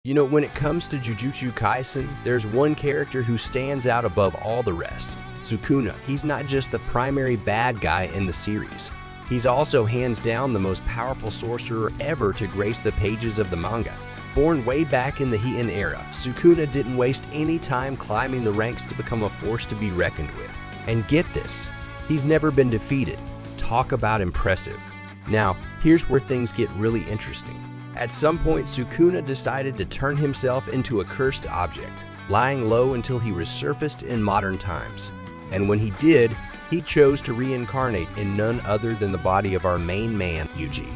When it comes to Jujutsu Kaisen, there's one character who stands out above all the rest. Sukuna. He's not just the primary bad guy in the series. He's also hands down the most powerful sorcerer ever to grace the pages of the manga. Born way back in the Heian era, Sukuna didn't waste any time climbing the ranks to become a force to be reckoned with. And get this, he's never been defeated. Talk about impressive. Now, here's where things get really interesting. At some point, Sukuna decided to turn himself into a cursed object, lying low until he resurfaced in modern times. And when he did, he chose to reincarnate in none other than the body of our main man, Yuji.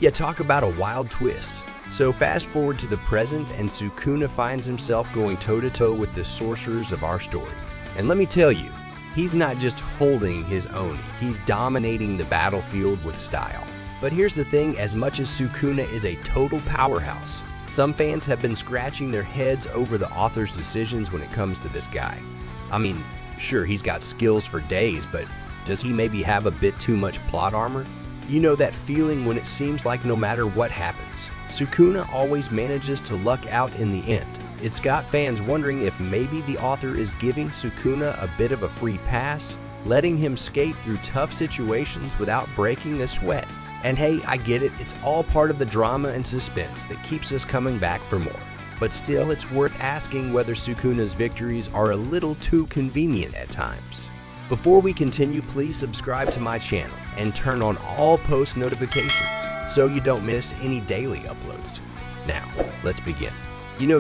Yeah, talk about a wild twist. So fast forward to the present, and Sukuna finds himself going toe-to-toe with the sorcerers of our story. And let me tell you, he's not just holding his own, he's dominating the battlefield with style. But here's the thing, as much as Sukuna is a total powerhouse, some fans have been scratching their heads over the author's decisions when it comes to this guy. I mean, sure, he's got skills for days, but does he maybe have a bit too much plot armor? You know that feeling when it seems like no matter what happens, Sukuna always manages to luck out in the end. It's got fans wondering if maybe the author is giving Sukuna a bit of a free pass, letting him skate through tough situations without breaking a sweat. And hey, I get it, it's all part of the drama and suspense that keeps us coming back for more. But still, it's worth asking whether Sukuna's victories are a little too convenient at times. Before we continue, please subscribe to my channel and turn on all post notifications so you don't miss any daily uploads. Now, let's begin.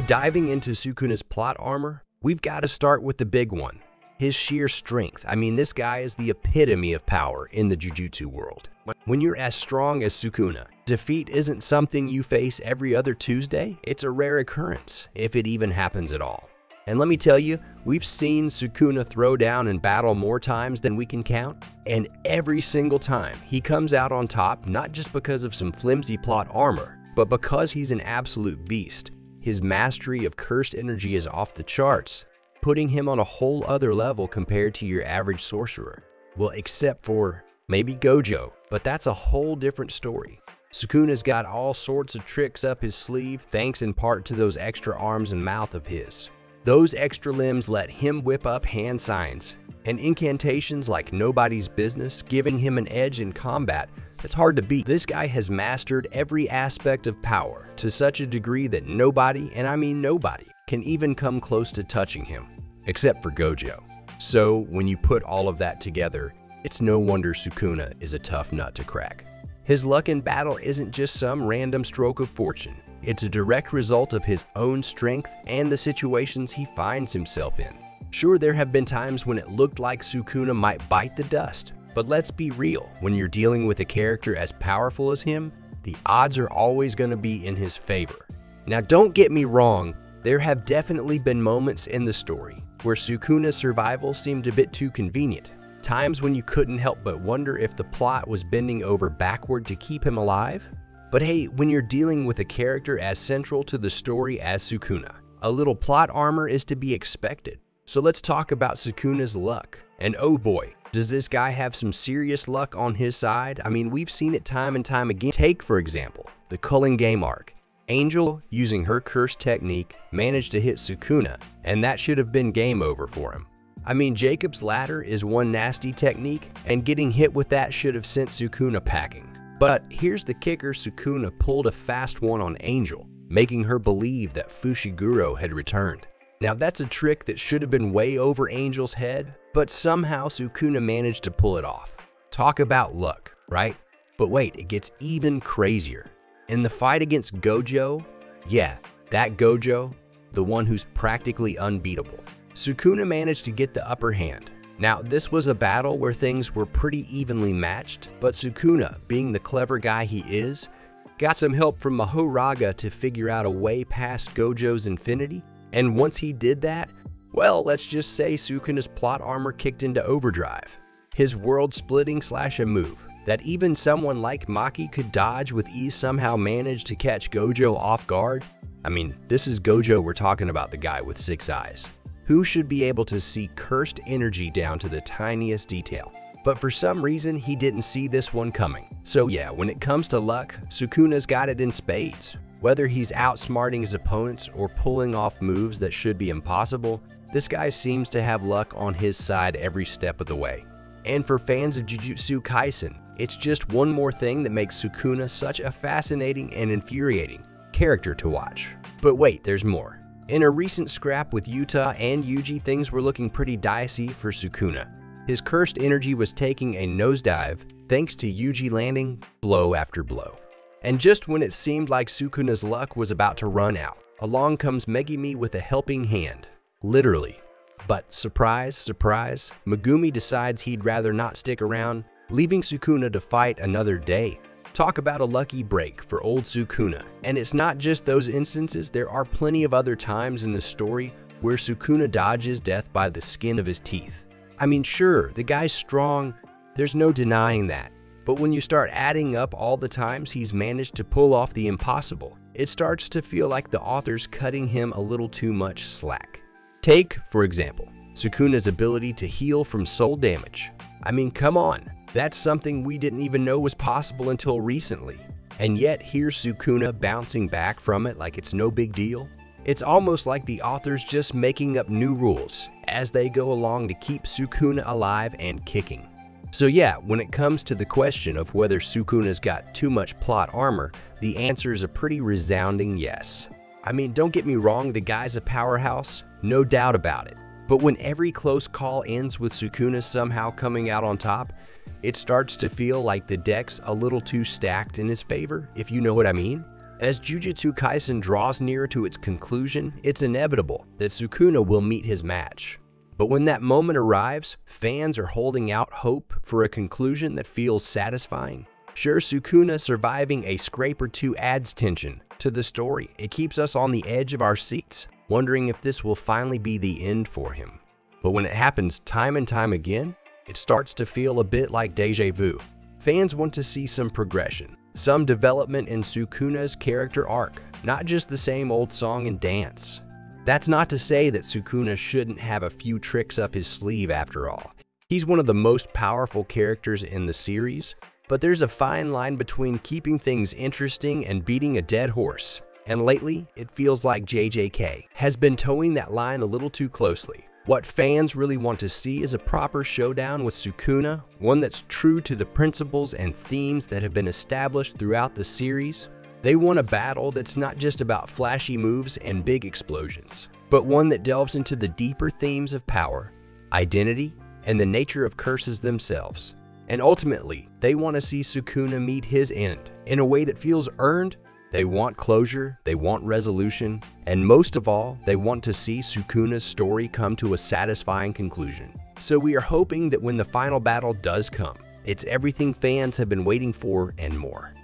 Diving into Sukuna's plot armor, we've got to start with the big one. His sheer strength. I mean, this guy is the epitome of power in the jujutsu world. When you're as strong as Sukuna, defeat isn't something you face every other Tuesday. It's a rare occurrence, if it even happens at all. And let me tell you, we've seen Sukuna throw down in battle more times than we can count, and every single time he comes out on top, not just because of some flimsy plot armor, but because he's an absolute beast. His mastery of cursed energy is off the charts, putting him on a whole other level compared to your average sorcerer. Well, except for maybe Gojo, but that's a whole different story. Sukuna's got all sorts of tricks up his sleeve, thanks in part to those extra arms and mouth of his. Those extra limbs let him whip up hand signs and incantations like nobody's business, giving him an edge in combat that's hard to beat. This guy has mastered every aspect of power to such a degree that nobody, and I mean nobody, can even come close to touching him, except for Gojo. So when you put all of that together, it's no wonder Sukuna is a tough nut to crack. His luck in battle isn't just some random stroke of fortune. It's a direct result of his own strength and the situations he finds himself in. Sure, there have been times when it looked like Sukuna might bite the dust, but let's be real, when you're dealing with a character as powerful as him, the odds are always going to be in his favor. Now, don't get me wrong, there have definitely been moments in the story where Sukuna's survival seemed a bit too convenient. Times when you couldn't help but wonder if the plot was bending over backward to keep him alive. But hey, when you're dealing with a character as central to the story as Sukuna, a little plot armor is to be expected. So let's talk about Sukuna's luck. And oh boy, does this guy have some serious luck on his side? I mean, we've seen it time and time again. Take, for example, the Culling Game arc. Angel, using her curse technique, managed to hit Sukuna, and that should have been game over for him. I mean, Jacob's Ladder is one nasty technique, and getting hit with that should have sent Sukuna packing. But here's the kicker, Sukuna pulled a fast one on Angel, making her believe that Fushiguro had returned. Now that's a trick that should have been way over Angel's head, but somehow Sukuna managed to pull it off. Talk about luck, right? But wait, it gets even crazier. In the fight against Gojo, yeah, that Gojo, the one who's practically unbeatable, Sukuna managed to get the upper hand. Now, this was a battle where things were pretty evenly matched, but Sukuna, being the clever guy he is, got some help from Mahoraga to figure out a way past Gojo's infinity, and once he did that, well, let's just say Sukuna's plot armor kicked into overdrive. His world-splitting slasher move that even someone like Maki could dodge with ease somehow managed to catch Gojo off guard. I mean, this is Gojo, we're talking about, the guy with 6 eyes, who should be able to see cursed energy down to the tiniest detail. But for some reason, he didn't see this one coming. So yeah, when it comes to luck, Sukuna's got it in spades. Whether he's outsmarting his opponents or pulling off moves that should be impossible, this guy seems to have luck on his side every step of the way. And for fans of Jujutsu Kaisen, it's just one more thing that makes Sukuna such a fascinating and infuriating character to watch. But wait, there's more. In a recent scrap with Yuta and Yuji, things were looking pretty dicey for Sukuna. His cursed energy was taking a nosedive thanks to Yuji landing blow after blow. And just when it seemed like Sukuna's luck was about to run out, along comes Megumi with a helping hand. Literally. But surprise, surprise, Megumi decides he'd rather not stick around, leaving Sukuna to fight another day. Talk about a lucky break for old Sukuna. And it's not just those instances, there are plenty of other times in the story where Sukuna dodges death by the skin of his teeth. I mean, sure, the guy's strong, there's no denying that. But when you start adding up all the times he's managed to pull off the impossible, it starts to feel like the author's cutting him a little too much slack. Take, for example, Sukuna's ability to heal from soul damage. I mean, come on, that's something we didn't even know was possible until recently. And yet, here's Sukuna bouncing back from it like it's no big deal. It's almost like the author's just making up new rules as they go along to keep Sukuna alive and kicking. So yeah, when it comes to the question of whether Sukuna's got too much plot armor, the answer is a pretty resounding yes. I mean, don't get me wrong, the guy's a powerhouse, no doubt about it. But when every close call ends with Sukuna somehow coming out on top, it starts to feel like the deck's a little too stacked in his favor, if you know what I mean. As Jujutsu Kaisen draws nearer to its conclusion, it's inevitable that Sukuna will meet his match. But when that moment arrives, fans are holding out hope for a conclusion that feels satisfying. Sure, Sukuna surviving a scrape or two adds tension to the story. It keeps us on the edge of our seats, wondering if this will finally be the end for him. But when it happens time and time again, it starts to feel a bit like deja vu. Fans want to see some progression, some development in Sukuna's character arc, not just the same old song and dance. That's not to say that Sukuna shouldn't have a few tricks up his sleeve after all. He's one of the most powerful characters in the series, but there's a fine line between keeping things interesting and beating a dead horse. And lately, it feels like JJK has been towing that line a little too closely. What fans really want to see is a proper showdown with Sukuna, one that's true to the principles and themes that have been established throughout the series. They want a battle that's not just about flashy moves and big explosions, but one that delves into the deeper themes of power, identity, and the nature of curses themselves. And ultimately, they want to see Sukuna meet his end in a way that feels earned. They want closure, they want resolution, and most of all, they want to see Sukuna's story come to a satisfying conclusion. So we are hoping that when the final battle does come, it's everything fans have been waiting for and more.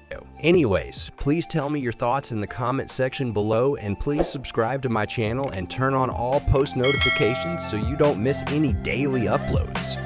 Anyways, please tell me your thoughts in the comment section below, and please subscribe to my channel and turn on all post notifications so you don't miss any daily uploads.